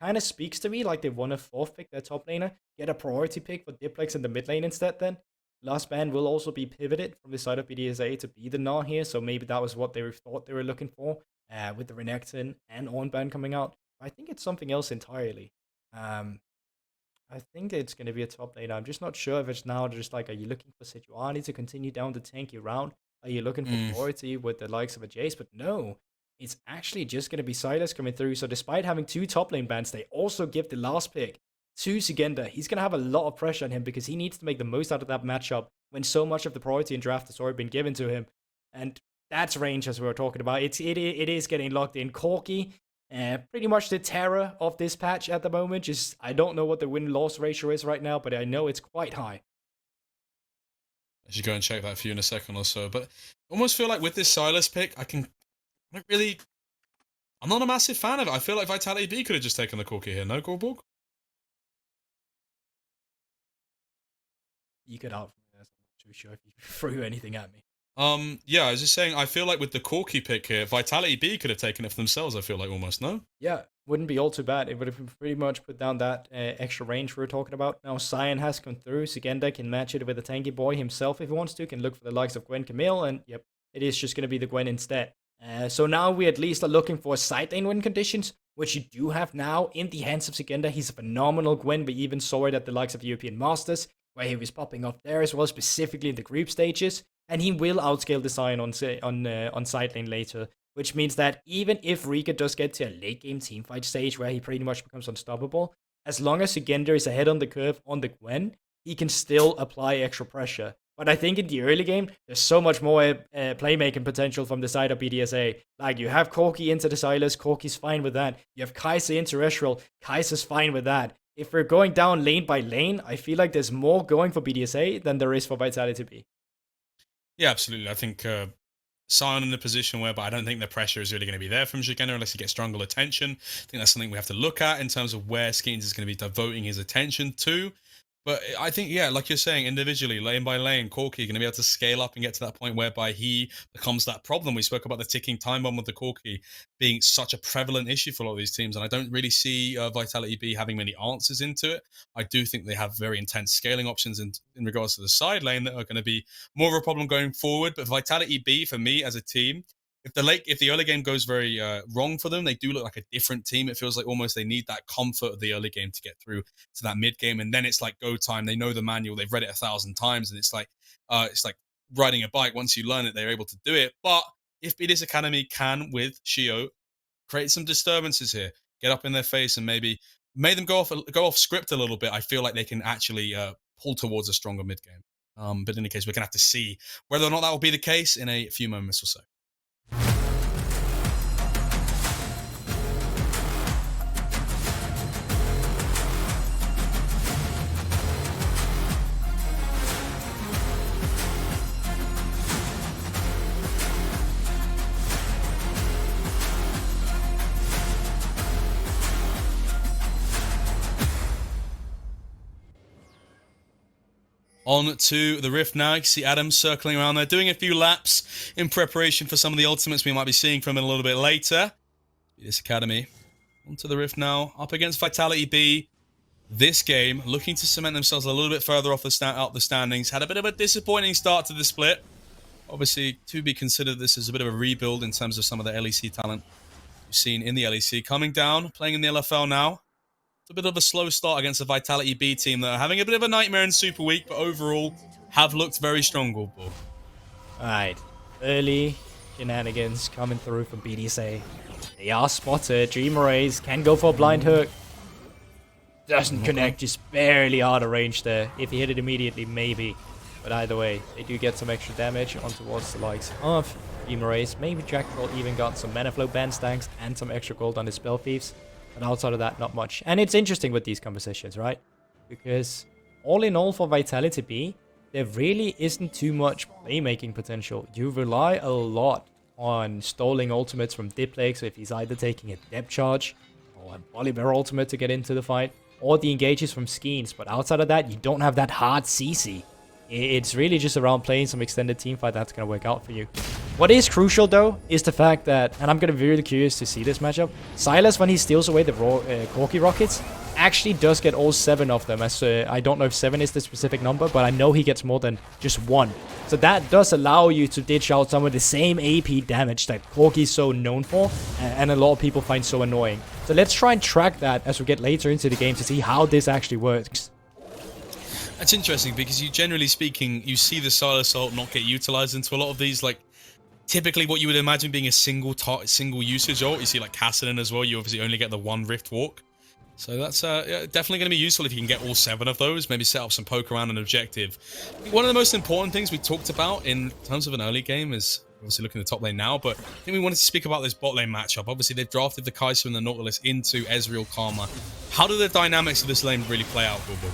kind of speaks to me like they want to fourth pick their top laner, get a priority pick for Diplex in the mid lane instead then. Last ban will also be pivoted from the side of BDSA to be the Gnar here, so maybe that was what they thought they were looking for with the Renekton and Ornn coming out. I think it's something else entirely. I think it's going to be a top laner. I'm just not sure if it's now just like, are you looking for Sejuani to continue down the tanky route? Are you looking for priority with the likes of a Jace? But no, it's actually just going to be Sylas coming through. So despite having 2 top lane bans, they also give the last pick to Sigenda. He's going to have a lot of pressure on him because he needs to make the most out of that matchup when so much of the priority and draft has already been given to him. And that's range, as we were talking about. It is getting locked in. Corki, pretty much the terror of this patch at the moment. Just, I don't know what the win-loss ratio is right now, but I know it's quite high. I should go and check that for you in a second or so. But I almost feel like with this Sylas pick, I'm not a massive fan of it. I feel like Vitality.Bee could have just taken the Corki here, no, Goldborg? You could out. I'm not too sure if you threw anything at me. Yeah, I was just saying, I feel like with the Corki pick here, Vitality.Bee could have taken it for themselves, I feel like, almost, no? Yeah, wouldn't be all too bad. It would have pretty much put down that extra range we were talking about. Now, Sion has come through. Sigenda can match it with a tanky boy himself if he wants to. Can look for the likes of Gwen Camille, and yep, it is just going to be the Gwen instead. So now we at least are looking for side lane win conditions, which you do have now in the hands of Sigenda. He's a phenomenal Gwen. We even saw it at the likes of the European Masters, where he was popping off there as well, specifically in the group stages. And he will outscale the Sion on side lane later, which means that even if Rika does get to a late game teamfight stage where he pretty much becomes unstoppable, as long as Sigenda is ahead on the curve on the Gwen, he can still apply extra pressure. But I think in the early game, there's so much more playmaking potential from the side of BDSA. Like, you have Corki into the Sylas, Corki's fine with that. You have Kai'Sa into Ezreal, Kai'Sa's fine with that. If we're going down lane by lane, I feel like there's more going for BDSA than there is for Vitality.Bee. Yeah, absolutely. I think Sion in a position where, but I don't think the pressure is really going to be there from Sigenda unless he gets stronger attention. I think that's something we have to look at in terms of where Skeens is going to be devoting his attention to. But I think, yeah, like you're saying, individually, lane by lane, Corki going to be able to scale up and get to that point whereby he becomes that problem. We spoke about the ticking time bomb with the Corki being such a prevalent issue for a lot of these teams, and I don't really see Vitality.Bee having many answers into it. I do think they have very intense scaling options in regards to the side lane that are going to be more of a problem going forward. But Vitality.Bee, for me as a team, if the early game goes very wrong for them, they do look like a different team. It feels like almost they need that comfort of the early game to get through to that mid game, and then it's like go time. They know the manual, they've read it 1,000 times, and it's like riding a bike. Once you learn it, they're able to do it. But if BDS Academy can, with Shio, create some disturbances here, get up in their face, and maybe make them go off script a little bit, I feel like they can actually pull towards a stronger mid game. But in any case, we're gonna have to see whether or not that will be the case in a few moments or so. On to the Rift now. You can see Adam circling around there, doing a few laps in preparation for some of the ultimates we might be seeing from him a little bit later. BDS Academy. On to the Rift now, up against Vitality.Bee. This game, looking to cement themselves a little bit further up the standings. Had a bit of a disappointing start to the split. Obviously, to be considered, this is a bit of a rebuild in terms of some of the LEC talent we've seen in the LEC. Coming down, playing in the LFL now. It's a bit of a slow start against the Vitality.Bee team that are having a bit of a nightmare in Super Week, but overall have looked very strong, Goldborg. Alright, early shenanigans coming through from BDSA. They are spotted. Dreamer Rays can go for a blind hook. Doesn't connect, just barely out of range there. If he hit it immediately, maybe. But either way, they do get some extra damage on towards the likes of Dreamer Rays. Maybe Jackal even got some mana flow band stacks and some extra gold on his spell thieves. But outside of that, not much. And it's interesting with these conversations, right? Because all in all for Vitality.Bee, there really isn't too much playmaking potential. You rely a lot on stalling ultimates from Diplex, so if he's either taking a depth charge or a Volibear ultimate to get into the fight, or the engages from Skeens. But outside of that, you don't have that hard CC. It's really just around playing some extended team fight that's going to work out for you. What is crucial, though, is the fact that, and I'm going to be really curious to see this matchup, Silas, when he steals away the Corki Rockets, actually does get all 7 of them. As I don't know if 7 is the specific number, but I know he gets more than just 1. So that does allow you to dish out some of the same AP damage that Corki is so known for, and a lot of people find so annoying. So let's try and track that as we get later into the game to see how this actually works. That's interesting because you, generally speaking, you see the Silas ult not get utilized into a lot of these, like, typically what you would imagine being a single usage ult. You see like Kassadin as well, you obviously only get the 1 Rift Walk. So that's yeah, definitely going to be useful if you can get all 7 of those, maybe set up some poke around an objective. One of the most important things we talked about in terms of an early game is obviously looking at the top lane now, but I think we wanted to speak about this bot lane matchup. Obviously they've drafted the Kai'Sa and the Nautilus into Ezreal Karma. How do the dynamics of this lane really play out, Bulbul?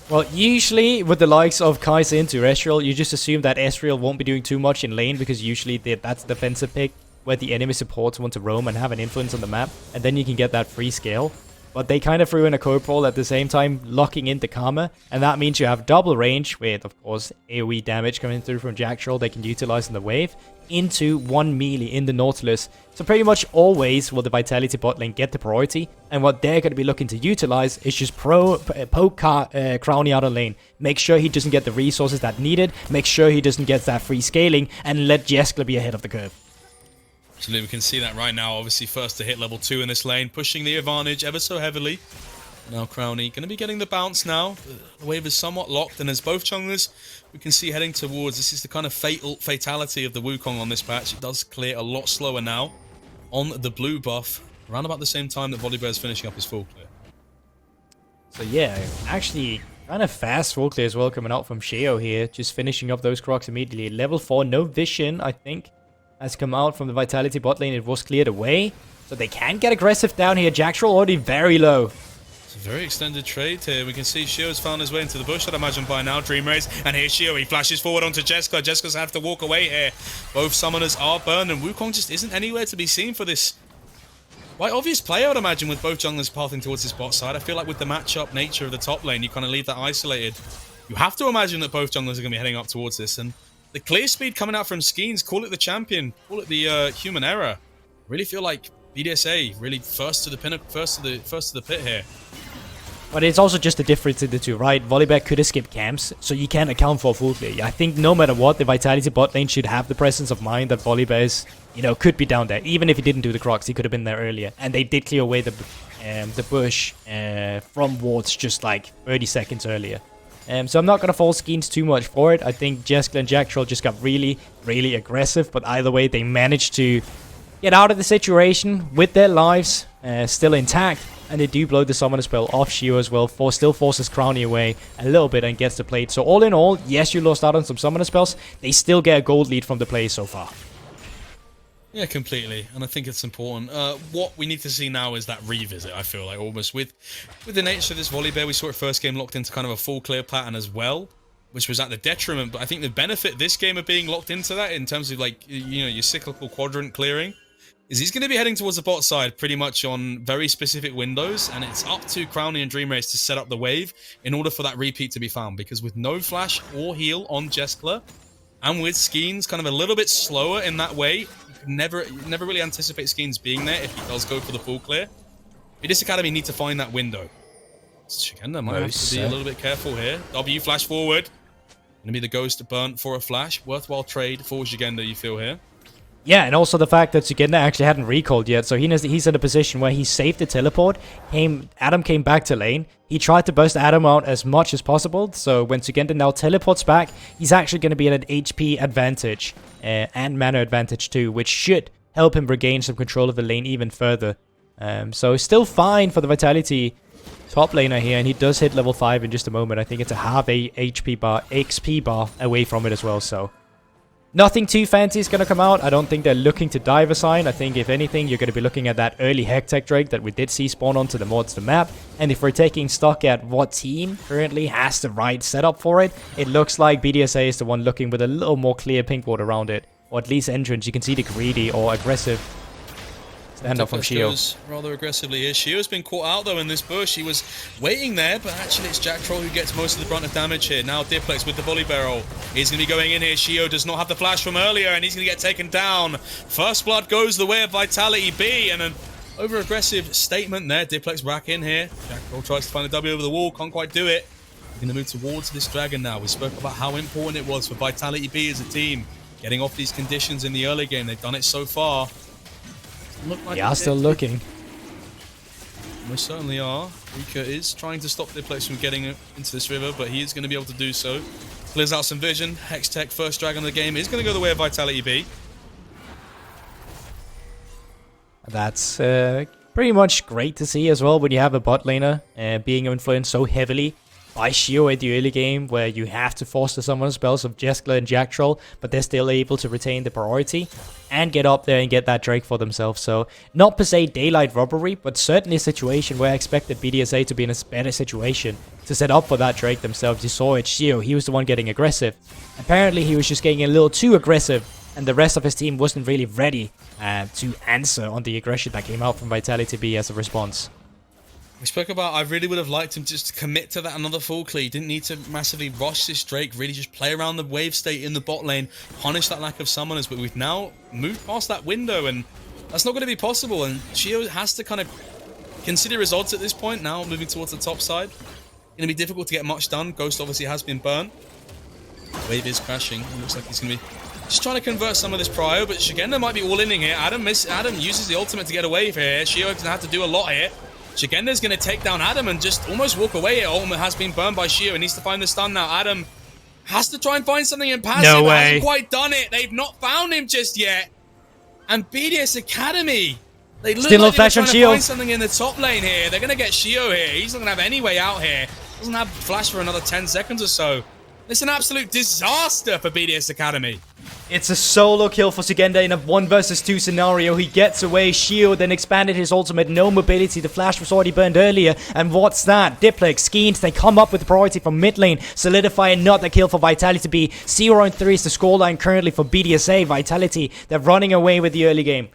Well, usually with the likes of Kai'Sa into Ezreal, you just assume that Ezreal won't be doing too much in lane because usually that's a defensive pick where the enemy supports want to roam and have an influence on the map, and then you can get that free scale. But they kind of threw in a Corporal at the same time, locking into Karma, and that means you have double range with, of course, AoE damage coming through from Jack Troll they can utilize in the wave, into 1 melee in the Nautilus. So pretty much always will the Vitality bot lane get the priority, and what they're going to be looking to utilize is just poke Crowny out of lane. Make sure he doesn't get the resources that needed, make sure he doesn't get that free scaling, and let Jeskla be ahead of the curve. Absolutely, we can see that right now. Obviously, first to hit level 2 in this lane, pushing the advantage ever so heavily. Now Crowny going to be getting the bounce now. The wave is somewhat locked, and as both junglers we can see heading towards, this is the kind of fatality of the Wukong on this patch. It does clear a lot slower now on the blue buff, around about the same time that Volibear is finishing up his full clear. So yeah, actually kind of fast full clear as well coming out from Sheo here, just finishing up those Crocs immediately. Level 4, no vision, I think, has come out from the Vitality bot lane. It was cleared away, so they can get aggressive down here. Jack Troll already very low. It's a very extended trade here. We can see Shio's found his way into the bush, I'd imagine by now. Dream Race, and here's Shio. He flashes forward onto Jeskla. Jeskala's have to walk away here. Both summoners are burned, and Wukong just isn't anywhere to be seen for this quite obvious play, I would imagine, with both junglers pathing towards this bot side. I feel like with the matchup nature of the top lane, you kind of leave that isolated. You have to imagine that both junglers are going to be heading up towards this, and the clear speed coming out from Skeens, call it the champion, call it the human error. Really feel like BDSA really first to the pinnacle, first to the pit here. But it's also just the difference in the two, right? Volibear could have skipped camps, so you can't account for a full clear. I think no matter what, the Vitality bot lane should have the presence of mind that Volibear's, could be down there. Even if he didn't do the Crocs, he could have been there earlier. And they did clear away the bush from wards just like 30 seconds earlier. So I'm not going to fault Skeens too much for it. I think Jeskla and Jack Troll just got really, really aggressive. But either way, they managed to get out of the situation with their lives still intact. And they do blow the Summoner spell off Shio as well. Still forces Crowny away a little bit and gets the plate. So all in all, yes, you lost out on some Summoner spells. They still get a gold lead from the play so far. Yeah, completely, and I think it's important. What we need to see now is that revisit, I feel like, almost. With the nature of this Volibear, we saw it first game locked into kind of a full clear pattern as well, which was at the detriment, but I think the benefit this game of being locked into that, in terms of, like, your cyclical quadrant clearing, is he's going to be heading towards the bot side pretty much on very specific windows, and it's up to Crowny and Dream Race to set up the wave in order for that repeat to be found, because with no flash or heal on Jeskla, and with Skeens kind of a little bit slower in that way, never really anticipate Skeens being there if he does go for the full clear. BDS Academy need to find that window. Shigenda might have to be a little bit careful here. W flash forward. Gonna be the ghost burnt for a flash. Worthwhile trade for Shigenda, you feel here. Yeah, and also the fact that Shigenda actually hadn't recalled yet, so he's in a position where he saved the teleport. Adam came back to lane. He tried to burst Adam out as much as possible, so when Shigenda now teleports back, he's actually going to be at an HP advantage and mana advantage too, which should help him regain some control of the lane even further. So still fine for the Vitality top laner here, and he does hit level 5 in just a moment. I think it's a half a XP bar away from it as well, so nothing too fancy is going to come out. I don't think they're looking to dive a sign. I think, if anything, you're going to be looking at that early Hectech Drake that we did see spawn onto the monster map. And if we're taking stock at what team currently has the right setup for it, it looks like BDSA is the one looking with a little more clear pink ward around it. Or at least entrance. You can see the greedy or aggressive Stand up from Diplex Shio. goes rather aggressively here. Shio's been caught out though in this bush. He was waiting there, but actually it's Jack Troll who gets most of the brunt of damage here. Now Diplex with the volley barrel. He's going to be going in here. Shio does not have the flash from earlier, and he's going to get taken down. First blood goes the way of Vitality.Bee, and an over-aggressive statement there. Diplex back in here. Jack Troll tries to find a W over the wall, can't quite do it. We're going to move towards this dragon now. We spoke about how important it was for Vitality.Bee as a team. Getting off these conditions in the early game. They've done it so far. Like yeah, still looking. Most certainly are. Rika is trying to stop Diplex from getting into this river, but he is going to be able to do so. Clears out some vision. Hextech, first dragon of the game, is going to go the way of Vitality.Bee. That's pretty much great to see as well when you have a bot laner being influenced so heavily by Shio at the early game, where you have to force the summon spells of Jeskla and Jack Troll, but they're still able to retain the priority and get up there and get that Drake for themselves. So, not per se daylight robbery, but certainly a situation where I expected BDSA to be in a better situation to set up for that Drake themselves. You saw it, Shio, he was the one getting aggressive. Apparently, he was just getting a little too aggressive, and the rest of his team wasn't really ready to answer on the aggression that came out from Vitality.Bee as a response. We spoke about, I really would have liked him just to commit to that another full clear. He didn't need to massively rush this Drake, really just play around the wave state in the bot lane, punish that lack of summoners, but we've now moved past that window, and that's not going to be possible, and Shio has to kind of consider his odds at this point, now moving towards the top side. Going to be difficult to get much done. Ghost obviously has been burnt. Wave is crashing. It looks like he's going to be just trying to convert some of this prio, but Shigenda might be all-inning here. Adam uses the ultimate to get away here. Shio going to have to do a lot here. Shigenda's going to take down Adam and just almost walk away here. Ultimate has been burned by Shio. He needs to find the stun now. Adam has to try and find something in passive. No way. Hasn't quite done it. They've not found him just yet. And BDS Academy, they look still like they're flash on trying to Shio. find something in the top lane here. They're going to get Shio here. He's not going to have any way out here. Doesn't have flash for another 10 seconds or so. It's an absolute disaster for BDS Academy. It's a solo kill for Sigenda in a 1 versus 2 scenario. He gets away, Shio then expanded his ultimate, no mobility, the flash was already burned earlier, and what's that? Diplex, Skeens, they come up with priority from mid lane, solidify another kill for Vitality.Bee. 0-3 is the scoreline currently for BDSA. Vitality, they're running away with the early game.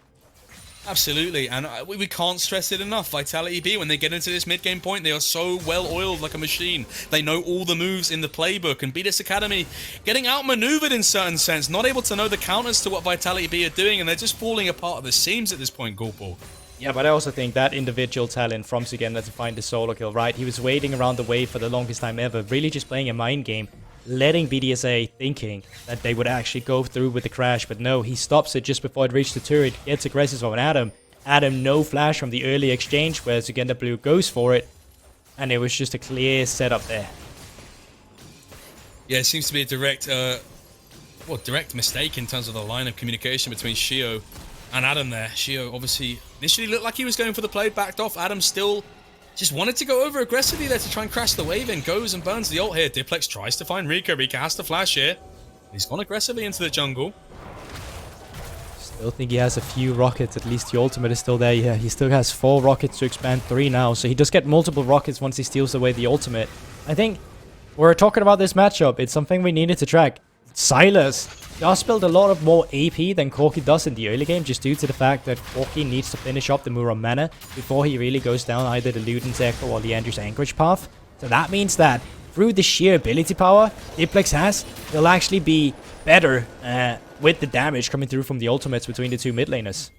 Absolutely, and we can't stress it enough. Vitality.Bee, when they get into this mid-game point, they are so well-oiled like a machine. They know all the moves in the playbook, and BDS Academy getting outmaneuvered in certain sense, not able to know the counters to what Vitality.Bee are doing, and they're just falling apart at the seams at this point, Gulpal. Yeah, but I also think that individual talent from Sigenda to find the solo kill, right? He was waiting around the wave for the longest time ever, really just playing a mind game, letting BDSA thinking that they would actually go through with the crash, but no, he stops it just before it reached the turret, gets aggressive on Adam. Adam, no flash from the early exchange, where Sigenda Blue goes for it, and it was just a clear setup there. Yeah, it seems to be a direct mistake in terms of the line of communication between Shio and Adam there. Shio obviously initially looked like he was going for the play, backed off. Adam still just wanted to go over aggressively there to try and crash the wave in. Goes and burns the ult here. Diplex tries to find Rika. Rika has to flash here. He's gone aggressively into the jungle. Still think he has a few rockets. At least the ultimate is still there. Yeah, he still has 4 rockets to expand 3 now. So he does get multiple rockets once he steals away the ultimate. I think we're talking about this matchup. It's something we needed to track. Silas does build a lot of more AP than Corki does in the early game, just due to the fact that Corki needs to finish up the Muram mana before he really goes down either the Luden's Echo or the Andrew's Anchorage path. So that means that through the sheer ability power Diplex has, he'll actually be better with the damage coming through from the ultimates between the 2 mid laners.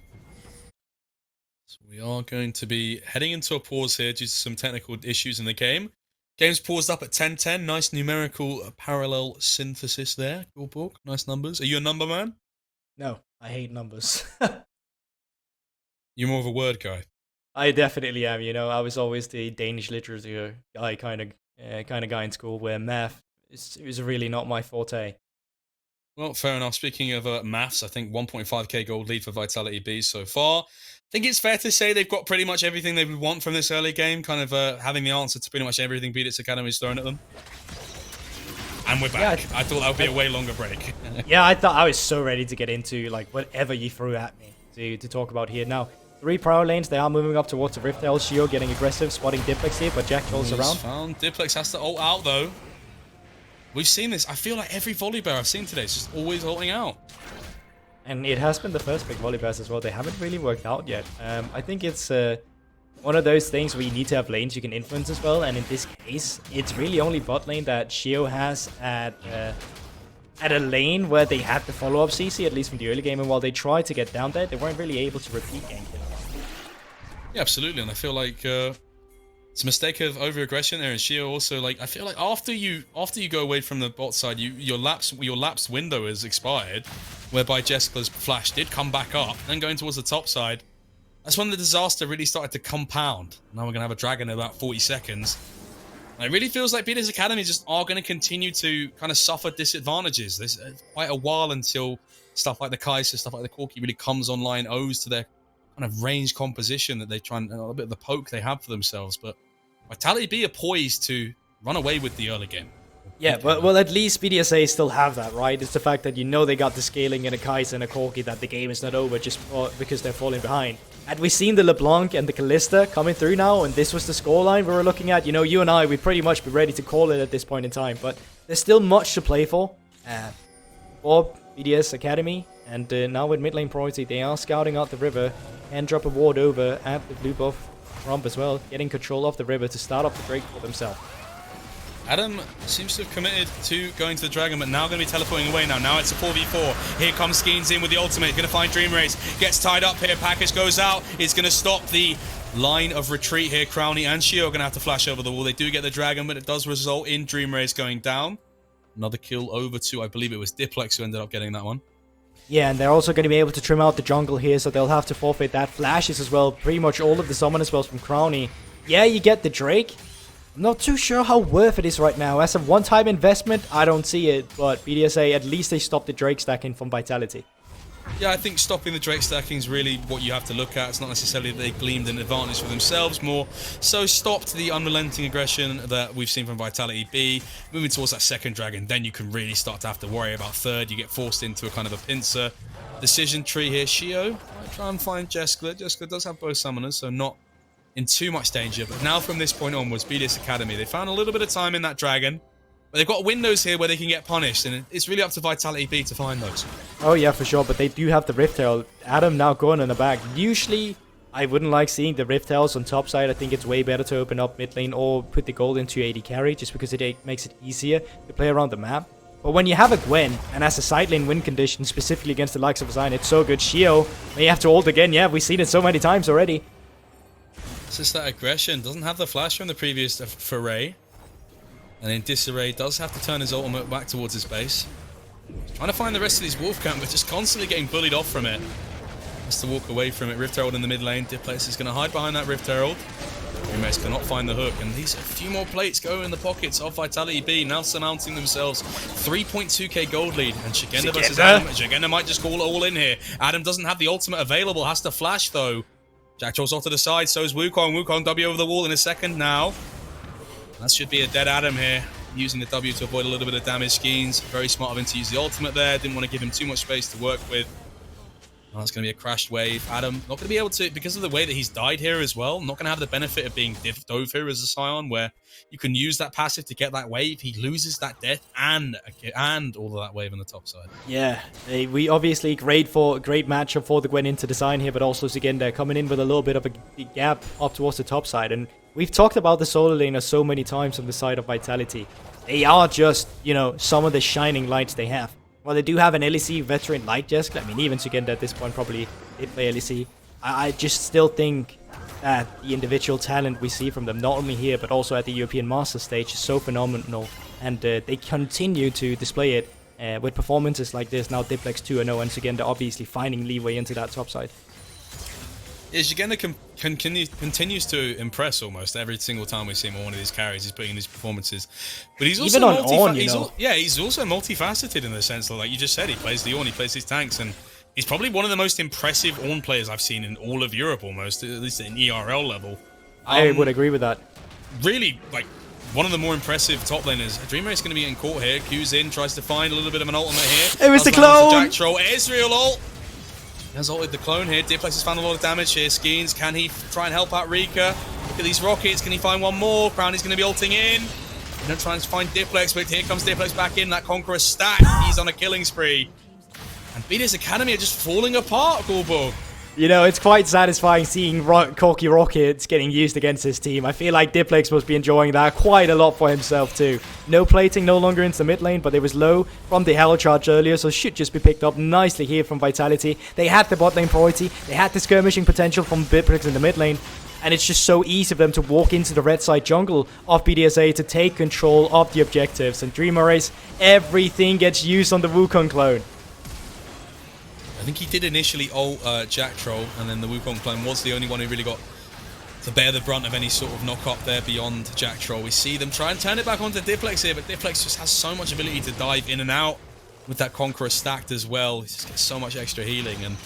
So we are going to be heading into a pause here due to some technical issues in the game. Game's paused up at 10:10. Nice numerical parallel synthesis there. Gulpal, nice numbers. Are you a number man? No, I hate numbers. You're more of a word guy. I definitely am. You know, I was always the Danish literature guy kind of guy in school, where math is really not my forte. Well, fair enough. Speaking of maths, I think 1.5k gold lead for Vitality.Bee so far. I think it's fair to say they've got pretty much everything they would want from this early game, kind of having the answer to pretty much everything BDS Academy is thrown at them. And we're back. Yeah, I thought that would be a way longer break. Yeah, I thought I was so ready to get into like whatever you threw at me to talk about here. Now, 3 power lanes, they are moving up towards the Rift Hill. Shio getting aggressive, spotting Diplex here, but Jack Troll's around. Found. Diplex has to ult out though. We've seen this. I feel like every volley bear I've seen today is just always ulting out. And it has been the first big volley burst as well. They haven't really worked out yet. I think it's one of those things where you need to have lanes you can influence as well. And in this case, it's really only bot lane that Shio has at a lane where they had the follow-up CC, at least from the early game. And while they tried to get down there, they weren't really able to repeat gank it. Yeah, absolutely. And I feel like it's a mistake of over-aggression there. And Shio also, like, I feel like after you go away from the bot side, your lapsed window is expired, whereby Jessica's flash did come back up, then going towards the top side. That's when the disaster really started to compound. Now we're gonna have a dragon in about 40 seconds. And it really feels like BDS Academy just are going to continue to kind of suffer disadvantages. There's quite a while until stuff like the Kaiser, stuff like the Corki really comes online, owes to their kind of range composition that they try and a bit of the poke they have for themselves. But Vitality.Bee are poised to run away with the early game. Yeah, but well, at least BDSA still have that, right? It's the fact that you know they got the scaling in a Kaiser and a Corki, that the game is not over just because they're falling behind. Had we seen the LeBlanc and the Callista coming through now, and this was the scoreline we were looking at, you know, you and I, we'd pretty much be ready to call it at this point in time. But there's still much to play for BDS Academy. And now with mid lane priority, they are scouting out the river and drop a ward over at the blue buff Rump as well, getting control of the river to start up the Drake for themselves. Adam seems to have committed to going to the Dragon, but now going to be teleporting away now. Now it's a 4v4. Here comes Skeens in with the ultimate. Going to find Dream Race. Gets tied up here. Package goes out. It's going to stop the line of retreat here. Crowny and Shio are going to have to flash over the wall. They do get the Dragon, but it does result in Dream Race going down. Another kill over to, I believe it was Diplex who ended up getting that one. Yeah, and they're also going to be able to trim out the jungle here, so they'll have to forfeit that. Flashes as well. Pretty much all of the summon spells from Crowny. Yeah, you get the Drake. I'm not too sure how worth it is right now. As a one-time investment, I don't see it. But BDSA, at least they stopped the Drake stacking from Vitality. Yeah, I think stopping the Drake stacking is really what you have to look at. It's not necessarily that they gleamed an advantage for themselves, more so stopped the unrelenting aggression that we've seen from Vitality.Bee. Moving towards that second dragon, then you can really start to have to worry about third. You get forced into a kind of a pincer decision tree here. Shio might try and find Jessica. Jessica does have both summoners, so not in too much danger. But now from this point onwards, BDS Academy, they found a little bit of time in that dragon. But they've got windows here where they can get punished, and it's really up to Vitality.Bee to find those. Oh yeah, for sure, but they do have the Rift Herald. Adam now going in the back. Usually, I wouldn't like seeing the Rift Heralds on top side. I think it's way better to open up mid lane or put the gold into AD carry, just because it makes it easier to play around the map. But when you have a Gwen, and as a side lane win condition, specifically against the likes of Zion, it's so good. Shio, may have to ult again. Yeah, we've seen it so many times already. It's just that aggression. Doesn't have the flash from the previous foray. And then Disarray does have to turn his ultimate back towards his base. Trying to find the rest of these Wolf Camp, but just constantly getting bullied off from it. Has to walk away from it. Rift Herald in the mid lane. Diplex is going to hide behind that Rift Herald. Umes cannot find the hook. And these a few more plates go in the pockets of Vitality.Bee, now surmounting themselves. 3.2k gold lead. And Shigenda versus Adam. Shigenda might just call it all in here. Adam doesn't have the ultimate available. Has to flash though. Jack Troll's off to the side. So is Wukong. Wukong W over the wall in a second now. That should be a dead Adam here, using the W to avoid a little bit of damage. Skeens, very smart of him to use the ultimate there. Didn't want to give him too much space to work with. Oh, that's going to be a crashed wave. Adam not going to be able to, because of the way that he's died here as well, not going to have the benefit of being dove here as a Scion, where you can use that passive to get that wave. He loses that death and all of that wave on the top side. Yeah, we obviously great matchup for the Gwen into design here, but also Zigenda coming in with a little bit of a gap up towards the top side. And we've talked about the solo laner so many times on the side of Vitality. They are just, you know, some of the shining lights they have. Well, they do have an LEC veteran like Jessica. I mean, even Zigenda at this point probably did play LEC. I just still think that the individual talent we see from them, not only here, but also at the European Master stage, is so phenomenal. And they continue to display it with performances like this. Now Diplex 2-0, and Zigenda obviously finding leeway into that top side. Yeah, Shigenda continues to impress almost every single time we see him on one of these carries. He's putting in these performances, but he's also he's also multifaceted in the sense that, like you just said, he plays the Ornn, he plays his tanks, and he's probably one of the most impressive Ornn players I've seen in all of Europe, almost, at least at an ERL level. I would agree with that. Really, like, one of the more impressive top laners. Dream Race going to be getting caught here. Q's in, tries to find a little bit of an ultimate here. It was the clone! Jack Troll, Ezreal ult! Has ulted the clone here. Diplex has found a lot of damage here. Skeens, can he try and help out Rika? Look at these rockets. Can he find one more? Crowny's going to be ulting in. They're trying to find Diplex, but here comes Diplex back in. That Conqueror stack. He's on a killing spree. And BDS Academy are just falling apart, Goldberg. You know, it's quite satisfying seeing Corky Rockets getting used against his team. I feel like Diplex must be enjoying that quite a lot for himself too. No plating no longer into the mid lane, but it was low from the Hell Charge earlier, so should just be picked up nicely here from Vitality. They had the bot lane priority, they had the skirmishing potential from Diplex in the mid lane, and it's just so easy for them to walk into the red side jungle of BDSA to take control of the objectives. And Dreamer Race, everything gets used on the Wukong clone. I think he did initially ult Jack Troll, and then the Wukong clone was the only one who really got to bear the brunt of any sort of knock-up there beyond Jack Troll. We see them try and turn it back onto Diplex here, but Diplex just has so much ability to dive in and out with that Conqueror stacked as well. He just gets so much extra healing. And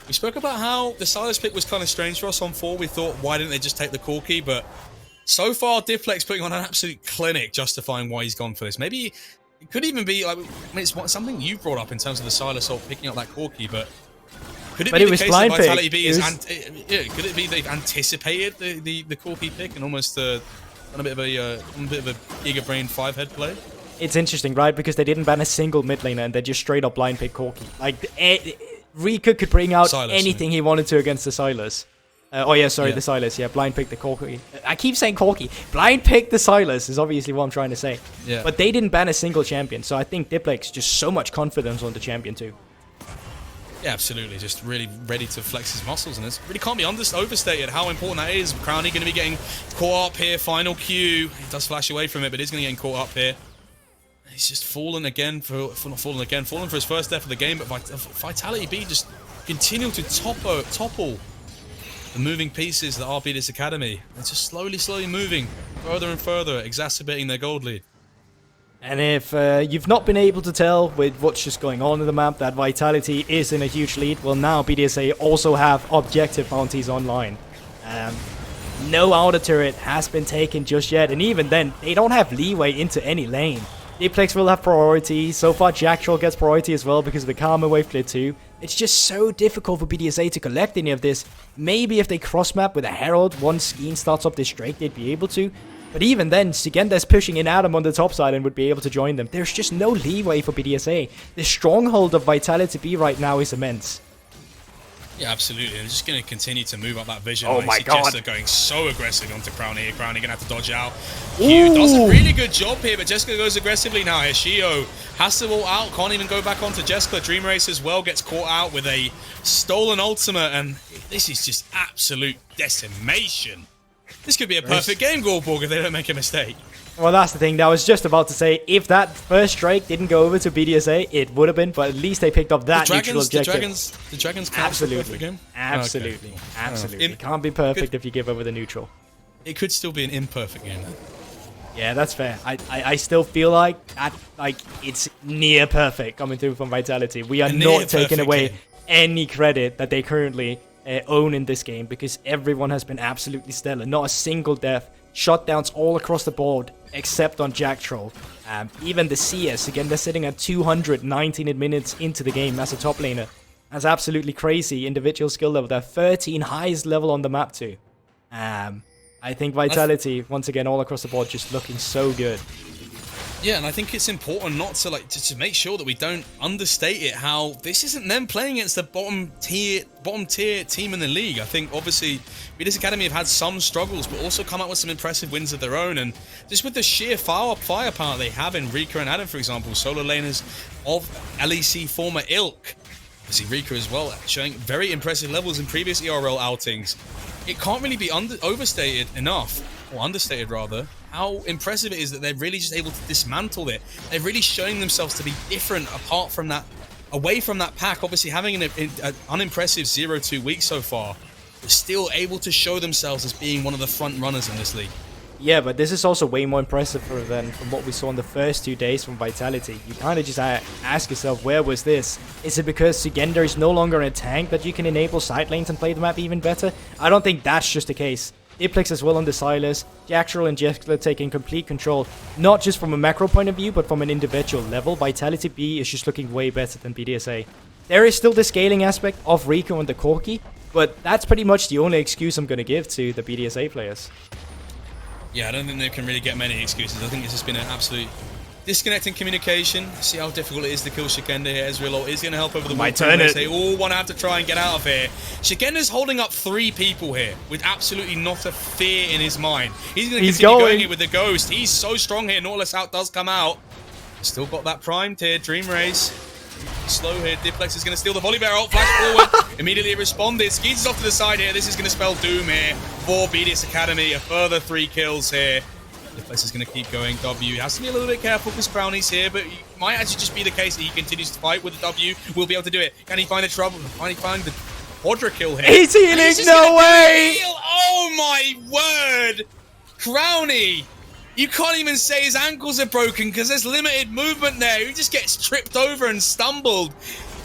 we spoke about how the Silas pick was kind of strange for us on 4. We thought, why didn't they just take the Corki? But so far, Diplex putting on an absolute clinic justifying why he's gone for this. Maybe it could even be like, I mean, it's something you brought up in terms of the Silas ult picking up that Corki, but could it be the case that Vitality.Bee is could it be they've anticipated the Corki pick and almost done a bit of a Giga Brain 5-head play? It's interesting, right? Because they didn't ban a single mid laner and they just straight up blind pick Corki. Like Rika could bring out Silas, anything he wanted to against the Silas. The Silas. Yeah, blind pick the Corki. I keep saying Corki. Blind pick the Silas is obviously what I'm trying to say. Yeah. But they didn't ban a single champion, so I think Diplex just so much confidence on the champion too. Yeah, absolutely. Just really ready to flex his muscles, and it really can't be overstated how important that is. Crownie going to be getting caught up here. Final Q. He does flash away from it, but he's going to get caught up here. He's just fallen again fallen for his first death of the game, but Vitality.Bee just continue to topple the moving pieces that are BDS Academy. It's just slowly moving further and further, exacerbating their gold lead. And if you've not been able to tell with what's just going on in the map that Vitality is in a huge lead, well now BDSA also have objective bounties online. No outer turret has been taken just yet, and even then, they don't have leeway into any lane. Diplex will have priority, so far Jack Troll gets priority as well because of the Karma Wave Clear 2. It's just so difficult for BDSA to collect any of this. Maybe if they cross-map with a Herald, once Skeen starts up this Drake, they'd be able to. But even then, Sigenda's pushing in Adam on the top side and would be able to join them. There's just no leeway for BDSA. The stronghold of Vitality.Bee right now is immense. Yeah, absolutely. I'm just going to continue to move up that vision. Oh my god. Jester going so aggressive onto Crownie here. Crownie going to have to dodge out. Q does a really good job here, but Jessica goes aggressively now here. Shio has to wall out. Can't even go back onto Jessica. Dream Race as well gets caught out with a stolen ultimate, and this is just absolute decimation. This could be a perfect game, Goldborg, if they don't make a mistake. Well, that's the thing. I was just about to say, if that first strike didn't go over to BDSA, it would have been, but at least they picked up that neutral objective. The Dragons count for the perfect game? Absolutely. Okay, cool. Absolutely. It can't be perfect if you give over the neutral. It could still be an imperfect game, though. Yeah, that's fair. I still feel like it's near perfect coming through from Vitality. We are not taking away any credit that they currently own in this game because everyone has been absolutely stellar. Not a single death. Shutdowns all across the board except on Jack Troll. Even the CS, again, they're sitting at 219 minutes into the game as a top laner. That's absolutely crazy individual skill level. They're 13 highest level on the map too. I think Vitality, once again, all across the board, just looking so good. Yeah, and I think it's important not to to make sure that we don't understate it. How this isn't them playing against the bottom tier team in the league. I think obviously BDS Academy have had some struggles, but also come out with some impressive wins of their own. And just with the sheer firepower they have in Rika and Adam, for example, solo laners of LEC former ilk. Obviously Rika as well, showing very impressive levels in previous ERL outings. It can't really be overstated enough, or understated rather, how impressive it is that they're really just able to dismantle it. They're really showing themselves to be different apart from that, away from that pack. Obviously having an unimpressive 0-2 week so far, they're still able to show themselves as being one of the front runners in this league. Yeah, but this is also way more impressive than from what we saw in the first 2 days from Vitality. You kind of just ask yourself, where was this? Is it because Sugenda is no longer a tank that you can enable side lanes and play the map even better? I don't think that's just the case. Diplex as well on the Silas, Jackal and Jessica taking complete control, not just from a macro point of view, but from an individual level. Vitality.Bee is just looking way better than BDSA. There is still the scaling aspect of Rico and the Corki, but that's pretty much the only excuse I'm going to give to the BDSA players. Yeah, I don't think they can really get many excuses. I think it's just been an absolute Disconnecting communication. See how difficult it is to kill Shigenda here. Ezreal is going to help over the Might turn it. They all want to have to try and get out of here. Shigenda's holding up 3 people here with absolutely not a fear in his mind. He's going to continue going here with the Ghost. He's so strong here. Nautilus out does come out. Still got that primed here. Dream Rays. Slow here. Diplex is going to steal the volley barrel. Flash forward. Immediately responded. Skeets off to the side here. This is going to spell doom here for BDS Academy. A further 3 kills here. Diplex is going to keep going. W has to be a little bit careful because Brownie's here, but it might actually just be the case that he continues to fight with the W. Will be able to do it. Can he find the trouble? Can he find the quadra kill here? He's healing. No way. Oh my word. Crowny. You can't even say his ankles are broken because there's limited movement there. He just gets tripped over and stumbled.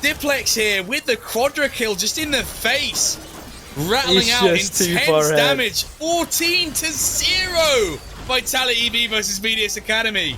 Diplex here with the quadra kill just in the face. Rattling out intense damage. 14-0. Vitality.Bee versus BDS Academy.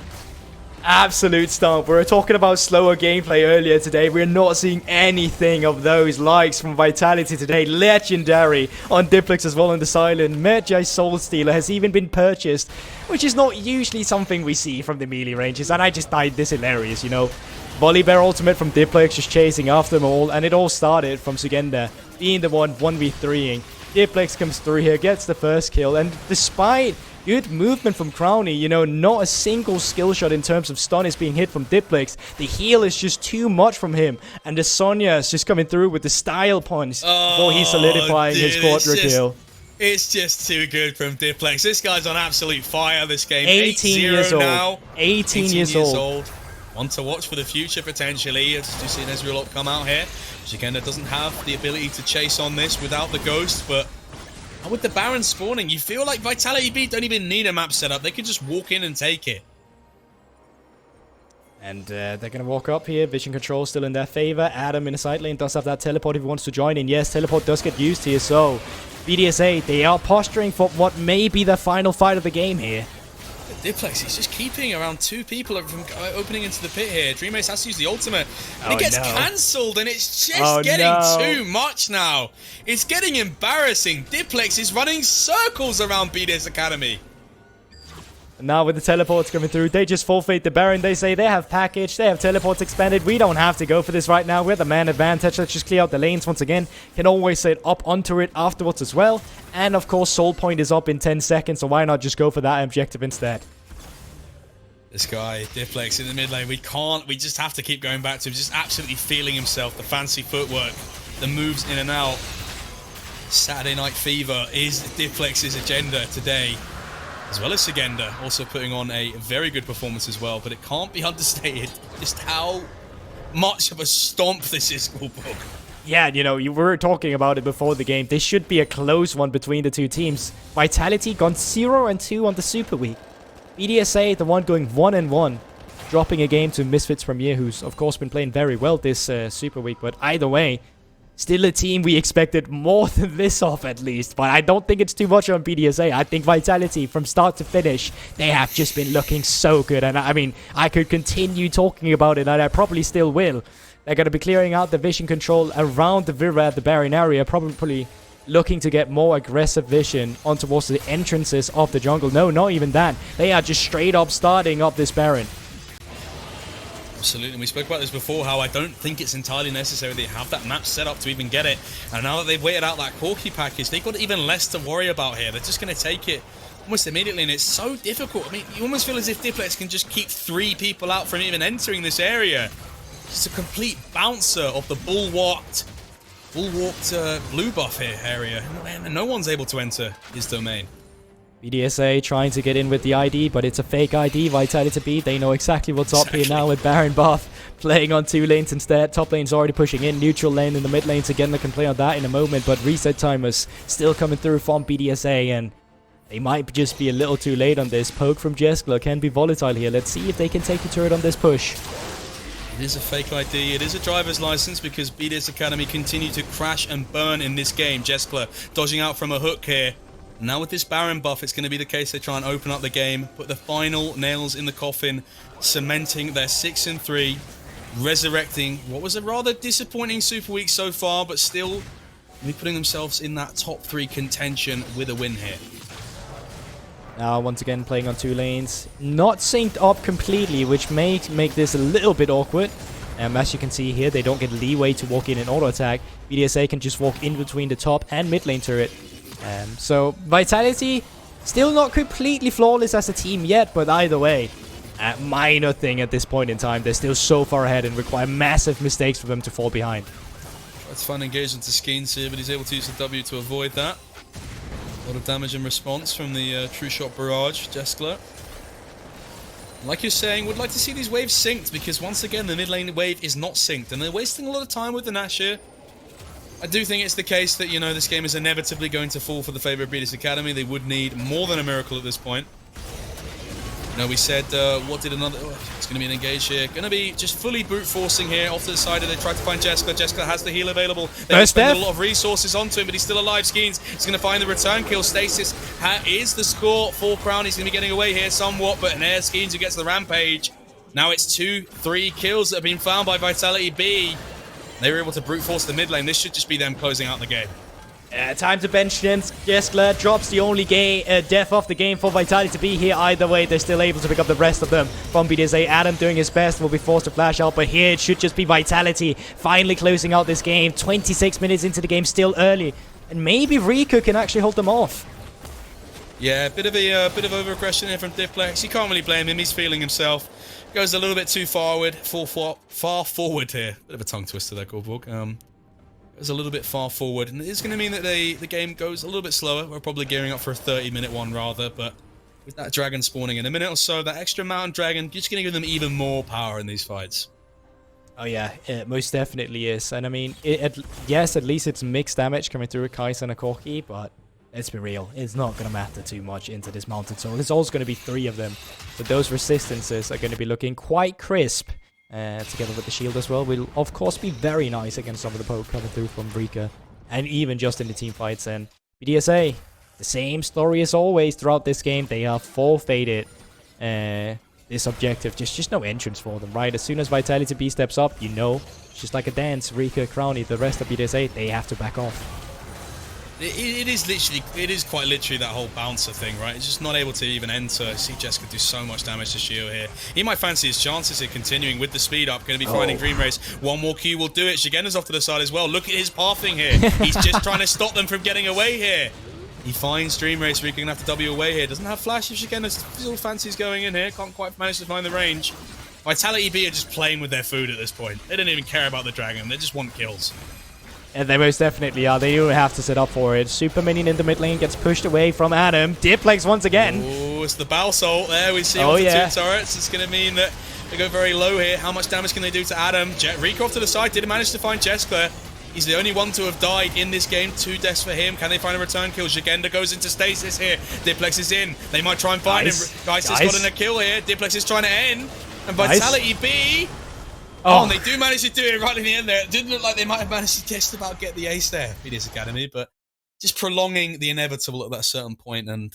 Absolute stomp. We were talking about slower gameplay earlier today. We're not seeing anything of those likes from Vitality today. Legendary on Diplex as well on the silent. Medjay Soul Stealer has even been purchased, which is not usually something we see from the melee ranges. And I just find this hilarious, you know. Volley Bear ultimate from Diplex just chasing after them all. And it all started from Sugenda being the one 1v3ing. Diplex comes through here, gets the first kill. And despite good movement from Crowny, you know, not a single skill shot in terms of stun is being hit from Diplex. The heal is just too much from him. And the Sonya is just coming through with the style punch before he's solidifying his quadra kill. It's just too good from Diplex. This guy's on absolute fire this game. 18 years old. Now. 18 years old. One to watch for the future, potentially. As you see Ezreal come out here. Shigenda doesn't have the ability to chase on this without the Ghost, but with the Baron spawning, you feel like Vitality.Bee don't even need a map setup. They can just walk in and take it. And they're going to walk up here. Vision control still in their favor. Adam in the side lane does have that teleport if he wants to join in. Yes, teleport does get used here. So, BDSA, they are posturing for what may be the final fight of the game here. Diplex, he's just keeping around 2 people from opening into the pit here. Dreamace has to use the ultimate. And it gets cancelled, and it's just getting too much now. It's getting embarrassing. Diplex is running circles around BDS Academy. And now with the teleports coming through, they just forfeit the Baron. They say they have package, they have teleports expanded. We don't have to go for this right now. We're the man advantage. Let's just clear out the lanes once again. Can always set up onto it afterwards as well. And of course, Soul Point is up in 10 seconds, so why not just go for that objective instead? This guy, Diplex in the mid lane, we just have to keep going back to him. Just absolutely feeling himself. The fancy footwork, the moves in and out. Saturday Night Fever is Diplex's agenda today. As well as Sugenda, also putting on a very good performance as well. But it can't be understated just how much of a stomp this is, Schoolbook. Yeah, you know, you were talking about it before the game. This should be a close one between the 2 teams. Vitality gone 0-2 on the Super Week. BDSA, the one going 1-1. Dropping a game to Misfits Premier, who's of course been playing very well this Super Week. But either way, still a team we expected more than this of at least. But I don't think it's too much on BDSA. I think Vitality, from start to finish, they have just been looking so good. And I mean, I could continue talking about it, and I probably still will. They're going to be clearing out the vision control around the Vira at the Baron area. Probably looking to get more aggressive vision on towards the entrances of the jungle. No, not even that. They are just straight up starting up this Baron. Absolutely, and we spoke about this before, how I don't think it's entirely necessary they have that map set up to even get it. And now that they've waited out that Corki package, they've got even less to worry about here. They're just going to take it almost immediately, and it's so difficult. I mean, you almost feel as if Diplex can just keep 3 people out from even entering this area. It's a complete bouncer of the bulwarked blue buff here area. And no one's able to enter his domain. BDSA trying to get in with the ID, but it's a fake ID. Vitality.Bee, they know exactly what's up here now with Baron buff. Playing on 2 lanes instead. Top lane's already pushing in. Neutral lane in the mid lanes again. They can play on that in a moment, but reset timers still coming through from BDSA, and they might just be a little too late on this. Poke from Jeskler can be volatile here. Let's see if they can take the turret on this push. It is a fake ID. It is a driver's license because BDS Academy continue to crash and burn in this game. Jeskler dodging out from a hook here. Now with this Baron buff, it's going to be the case they try and open up the game, put the final nails in the coffin, cementing their 6-3, resurrecting what was a rather disappointing Super Week so far, but still putting themselves in that top 3 contention with a win here. Now, once again, playing on 2 lanes. Not synced up completely, which may make this a little bit awkward. As you can see here, they don't get leeway to walk in and auto-attack. BDSA can just walk in between the top and mid lane turret. So, Vitality, still not completely flawless as a team yet, but either way, a minor thing at this point in time. They're still so far ahead and require massive mistakes for them to fall behind. That's fun engagement to Skeens here, but he's able to use the W to avoid that. A lot of damage in response from the True Shot Barrage, Jeskler. Like you're saying, would like to see these waves synced, because once again, the mid lane wave is not synced, and they're wasting a lot of time with the Nash here. I do think it's the case that, you know, this game is inevitably going to fall for the favor of BDS Academy. They would need more than a miracle at this point. You know, we said, what did another... Oh, it's going to be an engage here. Going to be just fully brute forcing here. Off to the side, they try to find Jeskler. Jeskler has the heal available. They spend a lot of resources onto him, but he's still alive. Skeens, he's going to find the return kill. Stasis is the score for Crown. He's going to be getting away here somewhat, but an air Skeens who gets the rampage. Now it's 2-3 kills that have been found by Vitality.Bee. They were able to brute force the mid lane. This should just be them closing out the game. Time to bench him. Jeskler drops the only death of the game for Vitality.Bee here. Either way, they're still able to pick up the rest of them from BDSA. Adam doing his best will be forced to flash out, but here it should just be Vitality finally closing out this game. 26 minutes into the game, still early, and maybe Riku can actually hold them off. Yeah, a bit of over-aggression here from Diplex. You can't really blame him. He's feeling himself. Goes a little bit too far forward here. Bit of a tongue twister there, Goldborg. Goes a little bit far forward, and it's going to mean that the game goes a little bit slower. We're probably gearing up for a 30-minute one rather, but with that dragon spawning in a minute or so, that extra mountain dragon, just going to give them even more power in these fights. Oh yeah, it most definitely is. And I mean, yes, at least it's mixed damage coming through with Kai'Sa and a Corki, but let's be real, it's not going to matter too much into this mountain soul. There's also going to be 3 of them, so those resistances are going to be looking quite crisp. Together with the shield as well, will of course be very nice against some of the poke coming through from Rika, and even just in the team fights. And BDSA, the same story as always throughout this game. They have forfeited this objective. Just no entrance for them, right? As soon as Vitality.Bee steps up, you know, it's just like a dance. Rika, Crowny, the rest of BDSA, they have to back off. It is quite literally that whole bouncer thing, right? He's just not able to even enter. See Jessica do so much damage to Shio here. He might fancy his chances here, continuing with the speed up. Going to be finding Dream Race. One more Q will do it. Shigena's off to the side as well. Look at his pathing here. He's just trying to stop them from getting away here. He finds Dream Race. We're going to have to W away here. Doesn't have flash if Shigena still fancies going in here. Can't quite manage to find the range. Vitality.Bee are just playing with their food at this point. They don't even care about the dragon. They just want kills. And they most definitely are. They do have to set up for it. Super minion in the mid lane gets pushed away from Adam. Diplex once again. Oh, it's the Bow Soul. There we see the 2 turrets. It's going to mean that they go very low here. How much damage can they do to Adam? Rico off to the side. Didn't manage to find Jeskler. He's the only one to have died in this game. 2 deaths for him. Can they find a return kill? Jagenda goes into stasis here. Diplex is in. They might try and find him. Geister's gotten a kill here. Diplex is trying to end. And Vitality.Bee... Oh, and they do manage to do it right in the end there. It didn't look like they might have managed to just about get the ace there, BDS Academy, but just prolonging the inevitable at that certain point, and